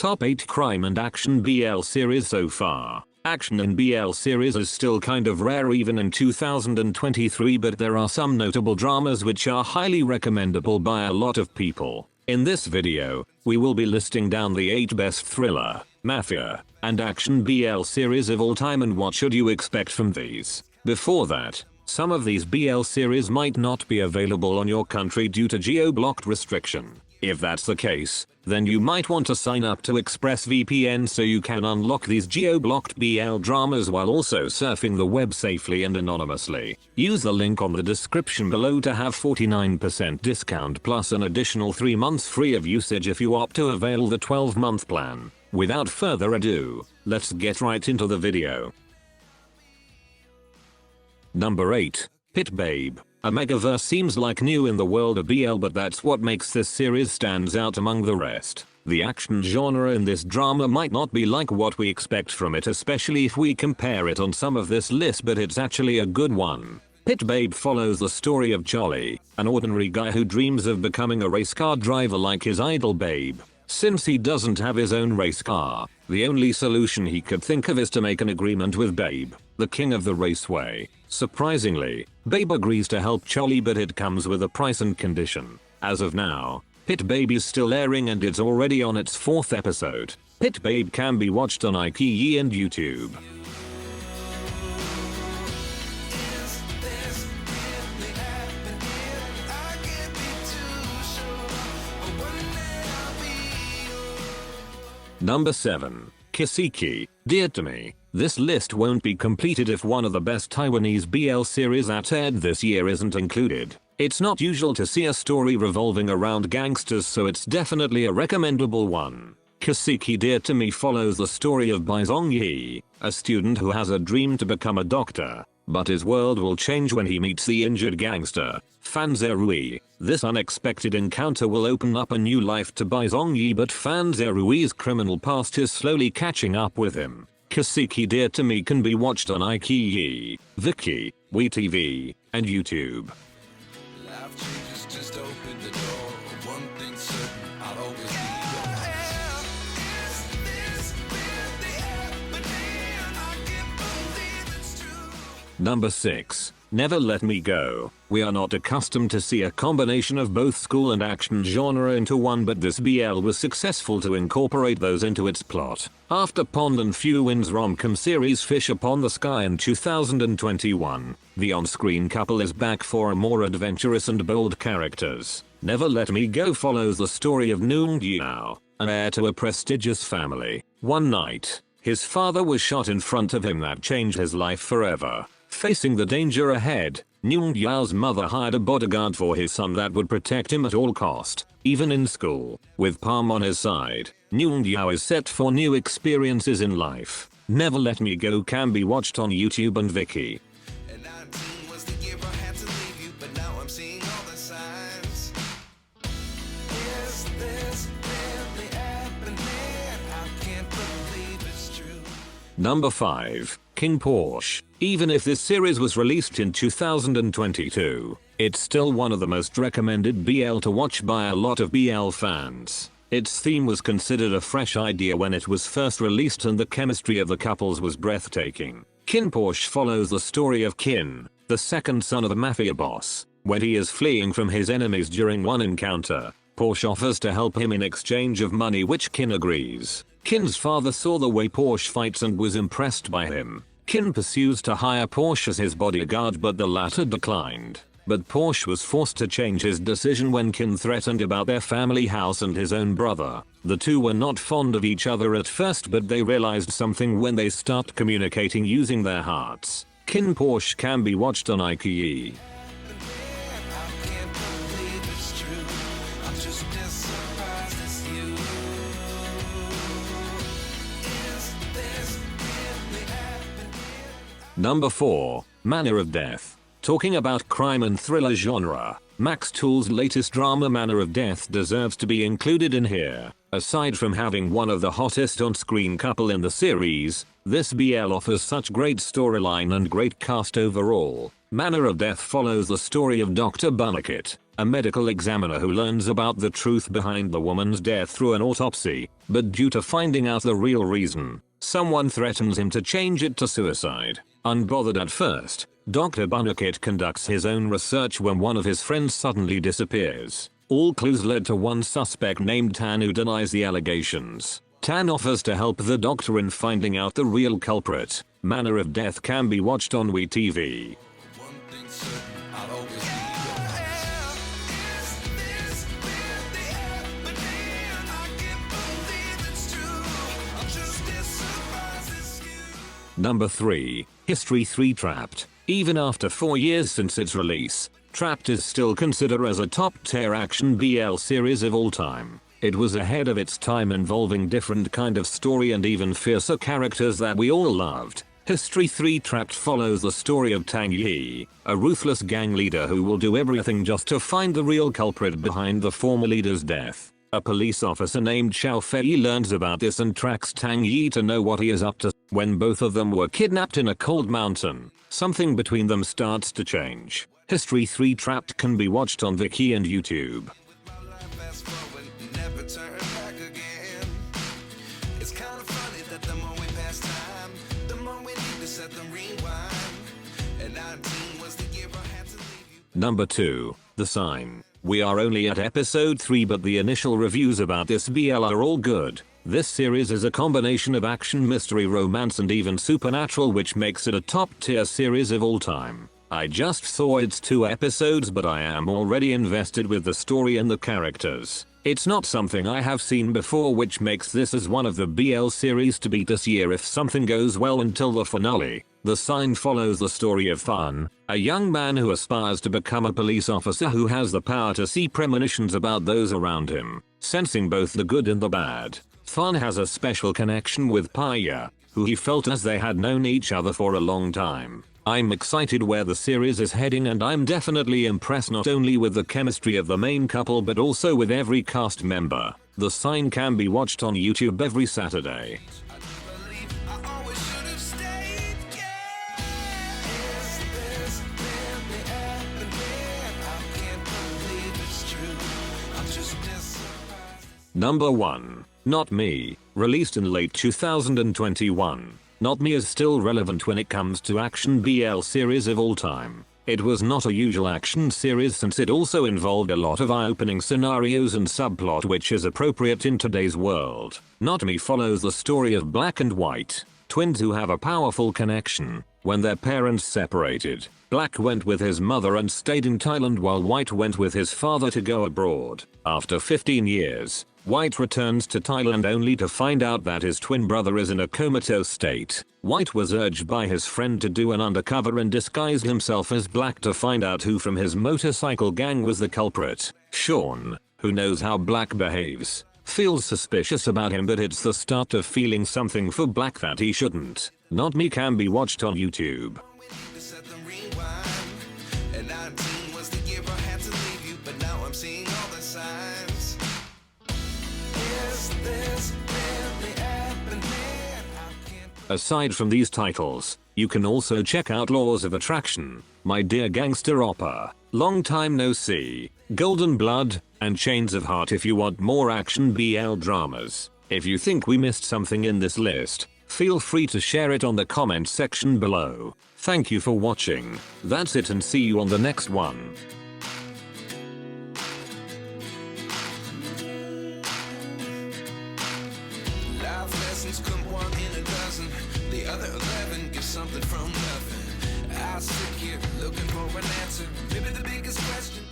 Top 8 crime and action BL series so far. Action in BL series is still kind of rare even in 2023, but there are some notable dramas which are highly recommendable by a lot of people. In this video, we will be listing down the 8 best thriller, mafia, and action BL series of all time and what should you expect from these. Before that, some of these BL series might not be available on your country due to geo-blocked restriction. If that's the case, then you might want to sign up to ExpressVPN so you can unlock these geo-blocked BL dramas while also surfing the web safely and anonymously. Use the link on the description below to have 49% discount plus an additional 3 months free of usage if you opt to avail the 12-month plan. Without further ado, let's get right into the video. Number 8. babiibabe. A megaverse seems like new in the world of BL, but that's what makes this series stands out among the rest. The action genre in this drama might not be like what we expect from it, especially if we compare it on some of this list, but it's actually a good one. babiibabe follows the story of Charlie, an ordinary guy who dreams of becoming a race car driver like his idol Babe. Since he doesn't have his own race car, the only solution he could think of is to make an agreement with Babe, the king of the raceway. Surprisingly, Babe agrees to help Charlie, but it comes with a price and condition. As of now, babiibabe is still airing and it's already on its 4th episode. babiibabe can be watched on iQIYI and YouTube. Number 7. Kiki Dear To Me. This list won't be completed if one of the best Taiwanese BL series that aired this year isn't included. It's not usual to see a story revolving around gangsters, so it's definitely a recommendable one. Kiki Dear To Me follows the story of Bai Zhongyi, a student who has a dream to become a doctor, but his world will change when he meets the injured gangster, Fan Zerui. This unexpected encounter will open up a new life to Bai Zhongyi, but Fan Zerui's criminal past is slowly catching up with him. Kiki Dear To Me can be watched on iQIYI, Viki, WeTV, and YouTube. Number 6. Never Let Me Go. We are not accustomed to see a combination of both school and action genre into one, but this BL was successful to incorporate those into its plot. After Pond and Few Winds rom-com series Fish Upon the Sky in 2021, the on-screen couple is back for a more adventurous and bold characters. Never Let Me Go follows the story of Njykhdyjh, an heir to a prestigious family. One night, his father was shot in front of him that changed his life forever. Facing the danger ahead, Njykhdyjh's mother hired a bodyguard for his son that would protect him at all cost, even in school. With Palm on his side, Njykhdyjh is set for new experiences in life. Never Let Me Go can be watched on YouTube and Viki. Number 5. King Porsche. Even if this series was released in 2022, it's still one of the most recommended BL to watch by a lot of BL fans. Its theme was considered a fresh idea when it was first released, and the chemistry of the couples was breathtaking. King Porsche follows the story of Kin, the second son of the mafia boss. When he is fleeing from his enemies during one encounter, Porsche offers to help him in exchange of money, which Kin agrees. Kin's father saw the way Porsche fights and was impressed by him. Kin pursues to hire Porsche as his bodyguard, but the latter declined. But Porsche was forced to change his decision when Kin threatened about their family house and his own brother. The two were not fond of each other at first, but they realized something when they start communicating using their hearts. Kin Porsche can be watched on iQIYI. Number 4. Manner of Death. Talking about crime and thriller genre, Max Tool's latest drama Manner of Death deserves to be included in here. Aside from having one of the hottest on-screen couple in the series, this BL offers such great storyline and great cast overall. Manner of Death follows the story of Dr. Bunnicket, a medical examiner who learns about the truth behind the woman's death through an autopsy, but due to finding out the real reason, someone threatens him to change it to suicide. Unbothered at first, Dr. Bunnicket conducts his own research when one of his friends suddenly disappears. All clues led to one suspect named Tan who denies the allegations. Tan offers to help the doctor in finding out the real culprit. Manner of Death can be watched on WeTV. Number 3. History 3 Trapped. Even after 4 years since its release, Trapped is still considered as a top-tier action BL series of all time. It was ahead of its time, involving different kind of story and even fiercer characters that we all loved. History 3 Trapped follows the story of Tang Yi, a ruthless gang leader who will do everything just to find the real culprit behind the former leader's death. A police officer named Xiao Fei learns about this and tracks Tang Yi to know what he is up to. When both of them were kidnapped in a cold mountain, something between them starts to change. History 3 Trapped can be watched on Viki and YouTube. Number 2. The Sign. We are only at episode 3, but the initial reviews about this BL are all good. This series is a combination of action, mystery, romance and even supernatural, which makes it a top tier series of all time. I just saw its 2 episodes, but I am already invested with the story and the characters. It's not something I have seen before, which makes this as one of the BL series to beat this year if something goes well until the finale. The Sign follows the story of Fun, a young man who aspires to become a police officer who has the power to see premonitions about those around him, sensing both the good and the bad. Fun has a special connection with Paya, who he felt as they had known each other for a long time. I'm excited where the series is heading, and I'm definitely impressed not only with the chemistry of the main couple but also with every cast member. The Sign can be watched on YouTube every Saturday. Number 1. Not Me. Released in late 2021. Not Me is still relevant when it comes to action BL series of all time. It was not a usual action series since it also involved a lot of eye-opening scenarios and subplot, which is appropriate in today's world. Not Me follows the story of Black and White, twins who have a powerful connection. When their parents separated, Black went with his mother and stayed in Thailand while White went with his father to go abroad. After 15 years, White returns to Thailand only to find out that his twin brother is in a comatose state. White was urged by his friend to do an undercover and disguise himself as Black to find out who from his motorcycle gang was the culprit. Sean, who knows how Black behaves, feels suspicious about him, but it's the start of feeling something for Black that he shouldn't. Not Me can be watched on YouTube. Aside from these titles, you can also check out Laws of Attraction, My Dear Gangster Oppa, Long Time No See, Golden Blood, and Chains of Heart if you want more action BL dramas. If you think we missed something in this list, feel free to share it on the comment section below. Thank you for watching. That's it, and see you on the next one. Come 1 in a dozen, the other 11 get something from nothing. I sit here looking for an answer, maybe the biggest question